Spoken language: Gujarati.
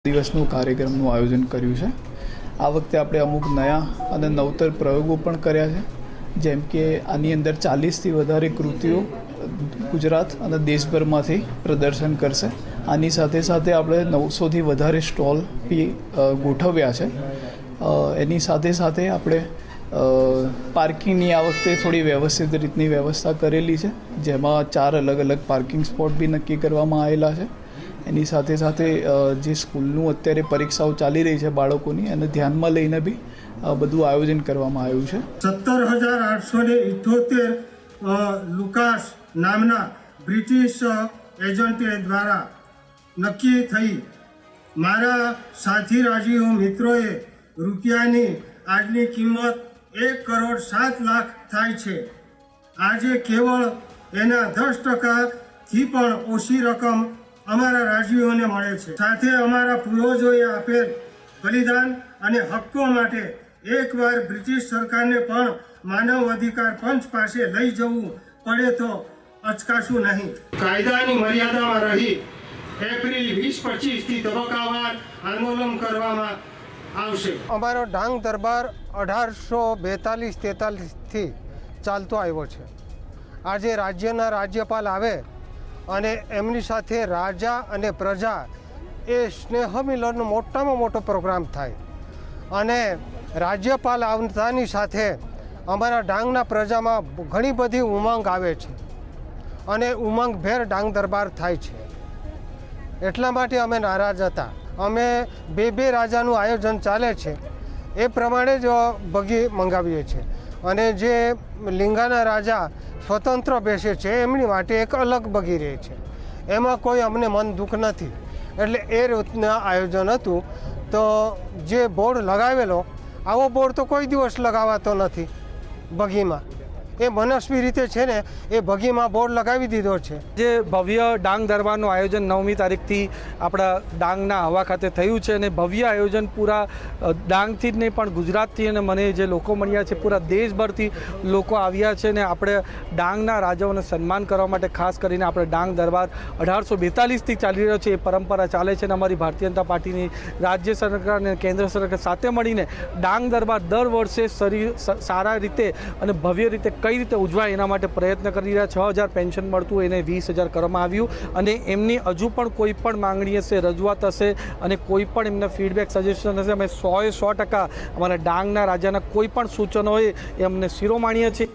દિવસનું કાર્યક્રમનું આયોજન કર્યું છે। આ વખતે આપણે અમુક નયા અને નવતર પ્રયોગો પણ કર્યા છે, જેમ કે આની અંદર 40થી વધારે કૃતિઓ ગુજરાત અને દેશભરમાંથી પ્રદર્શન કરશે। આની સાથે સાથે આપણે 900થી વધારે સ્ટોલ બી ગોઠવ્યા છે। એની સાથે સાથે આપણે પાર્કિંગની આ વખતે થોડી વ્યવસ્થિત રીતની વ્યવસ્થા કરેલી છે, જેમાં 4 અલગ અલગ પાર્કિંગ સ્પોટ બી નક્કી કરવામાં આવેલા છે। એની સાથે સાથે જે સ્કૂલનું અત્યારે પરીક્ષાઓ ચાલી રહી છે બાળકોની, એને ધ્યાનમાં લઈને બી બધું આયોજન કરવામાં આવ્યું છે। 17,878 લુકાસ નામના બ્રિટિશ એજન્ટ દ્વારા નક્કી થઈ મારા સાથી રાજીવ મિત્રોએ રૂપિયાની આજની કિંમત 1,07,00,000 થાય છે। આજે કેવળ એના 10%થી પણ ઓછી રકમ અમારા રાજીવોને મળે છે। સાથે અમારા પૂર્વજોએ આપેલ બલિદાન અને હક્કો માટે એકવાર બ્રિટિશ સરકારને પણ માનવ અધિકાર પંચ પાસે લઈ જવું પડે તો અચકાશું નહીં। કાયદાની મર્યાદામાં રહી એપ્રિલ 20-25થી તબક્કાવાર આંદોલન કરવામાં આવશે। અમારો ડાંગ દરબાર 1842-43થી ચાલતો આવ્યો છે। આજે રાજ્યના રાજ્યપાલ આવે અને એમની સાથે રાજા અને પ્રજા એ સ્નેહ મિલનનો મોટામાં મોટો પ્રોગ્રામ થાય અને રાજ્યપાલ આવતાની સાથે અમારા ડાંગના પ્રજામાં ઘણી બધી ઉમંગ આવે છે અને ઉમંગભેર ડાંગ દરબાર થાય છે। એટલા માટે અમે નારાજ હતા। અમે બે રાજાનું આયોજન ચાલે છે એ પ્રમાણે જ બગી મંગાવીએ છીએ અને જે લીંગાના રાજા સ્વતંત્ર બેસે છે એમની માટે એક અલગ બગી રહે છે। એમાં કોઈ અમને મન દુઃખ નથી, એટલે એ રીતના આયોજન હતું। તો જે બોર્ડ લગાવેલો, આવો બોર્ડ તો કોઈ દિવસ લગાવાતો નથી બગીમાં। એ મનસ્વી રીતે છે ને એ બગીમાં બોર્ડ લગાવી દીધો છે। જે ભવ્ય ડાંગ દરબારનું આયોજન 9મી તારીખથી આપણા ડાંગના હવા ખાતે થયું છે અને ભવ્ય આયોજન પૂરા ડાંગથી જ નહીં પણ ગુજરાતથી અને મને જે લોકો મળ્યા છે પૂરા દેશભરથી લોકો આવ્યા છે અને આપણે ડાંગના રાજાઓને સન્માન કરવા માટે ખાસ કરીને આપણે ડાંગ દરબાર 1842થી ચાલી રહ્યો છે, એ પરંપરા ચાલે છે અને અમારી ભારતીય જનતા પાર્ટીની રાજ્ય સરકાર અને કેન્દ્ર સરકાર સાથે મળીને ડાંગ દરબાર દર વર્ષે સારા રીતે અને ભવ્ય રીતે કઈ રીતે ઉજવાય એના માટે પ્રયત્ન કરી રહ્યા। 6,000 પેન્શન મળતું એને 20,000 કરવામાં આવ્યું અને એમની હજુ પણ કોઈ પણ માંગણી હશે, રજૂઆત હશે અને કોઈ પણ એમના ફીડબેક સજેશન હશે, અમે 100% અમારા ડાંગના રાજાના કોઈ પણ સૂચનો હોય એ અમને શિરોમાણીએ છીએ।